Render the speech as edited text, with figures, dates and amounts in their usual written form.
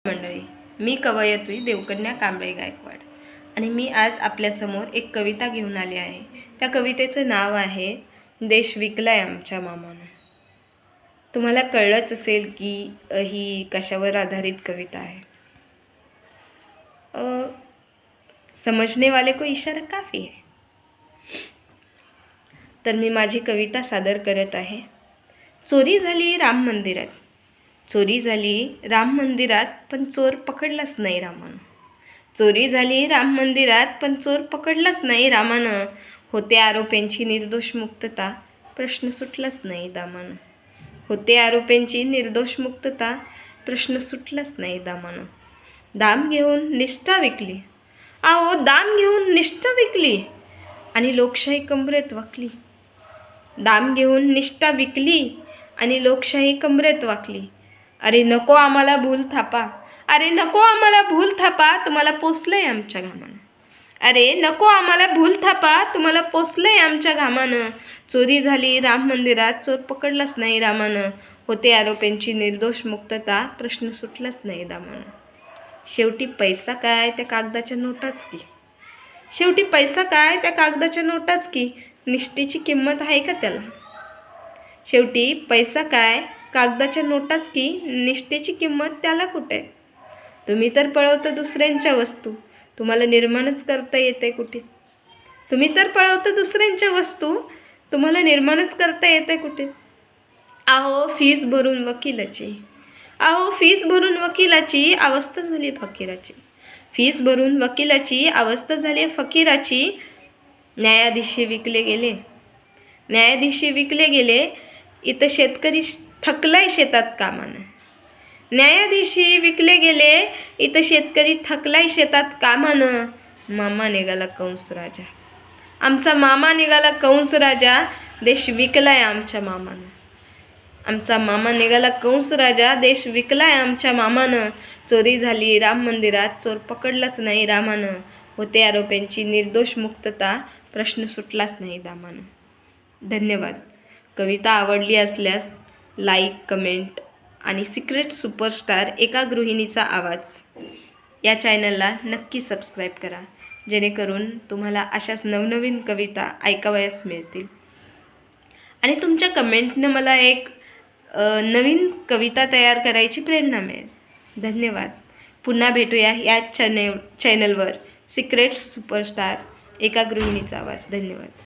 मंडळी, मी कवयित्री देवकन्या कांबळे गायकवाड आणि मी आज आपल्यासमोर एक कविता घेऊन आली आहे. त्या कवितेचं नाव आहे देश विकलाय आमच्या मामानं. तुम्हाला कळलंच असेल की ही कशावर आधारित कविता आहे. समझने वाले को इशारा काफ़ी है. तर मी माझी कविता सादर करत आहे. चोरी झाली राम मंदिरात, चोरी झाली राम मंदिरात, पण चोर पकडलाच नाही रामानं. चोरी झाली राम मंदिरात, पण चोर पकडलाच नाही रामानं. होते आरोपींची निर्दोष मुक्तता, प्रश्न सुटलाच नाही दामानं. होते आरोपींची निर्दोष मुक्तता, प्रश्न सुटलाच नाही दामानं. दाम घेऊन निष्ठा विकली, आहो दाम घेऊन निष्ठा विकली आणि लोकशाही कमरेत वाकली. दाम घेऊन निष्ठा विकली आणि लोकशाही कमरेत वाकली. अरे नको आम्हाला भूल थापा, अरे नको आम्हाला भूल थापा, तुम्हाला पोसलंय आमच्या घामानं. अरे नको आम्हाला भूल थापा, तुम्हाला पोसलंय आमच्या घामानं. चोरी झाली राम मंदिरात, चोर पकडलाच नाही रामानं. होते आरोपींची निर्दोष मुक्तता, प्रश्न सुटलाच नाही दामानं. शेवटी पैसा काय त्या कागदाच्या नोटाच की, शेवटी पैसा काय त्या कागदाच्या नोटाच की, निष्ठेची किंमत आहे का त्याला. शेवटी पैसा काय कागदाच्या नोटाच की, निष्ठेची किंमत त्याला कुठे. तुम्ही तर पळवता दुसऱ्यांच्या वस्तू, तुम्हाला निर्माणच करता येते कुठे. तुम्ही तर पळवता दुसऱ्यांच्या वस्तू, तुम्हाला निर्माणच करता येते कुठे. आहो फीस भरून वकिलाची, आहो फीस भरून वकिलाची, अवस्था झाली फकीराची. फीस भरून वकिलाची, अवस्था झाली फकीराची. न्यायाधीश विकले गेले, न्यायाधीश विकले गेले, इथं शेतकरी थकलाय शेतात कामानं. न्यायाधीश विकले गेले, इथं शेतकरी थकलाय शेतात कामानं. मामा निघाला कंस राजा, आमचा मामा निघाला कंस राजा, देश विकलाय आमच्या मामानं. आमचा मामा निघाला कंस राजा, देश विकलाय आमच्या मामानं. चोरी झाली राम मंदिरात, चोर पकडलाच नाही रामानं. होते आरोपींची निर्दोष मुक्तता, प्रश्न सुटलाच नाही दामानं. धन्यवाद. कविता आवडली असल्यास लाईक, कमेंट आणि सिक्रेट सुपरस्टार एका गृहिणीचा आवाज या चॅनलला नक्की सबस्क्राईब करा, जेणेकरून तुम्हाला अशाच नवनवीन कविता ऐकावयास मिळतील. आणि तुमच्या कमेंटनं मला एक नवीन कविता तयार करायची प्रेरणा मिळेल. धन्यवाद. पुन्हा भेटूया या चॅनलवर. सिक्रेट सुपरस्टार एका गृहिणीचा आवाज. धन्यवाद.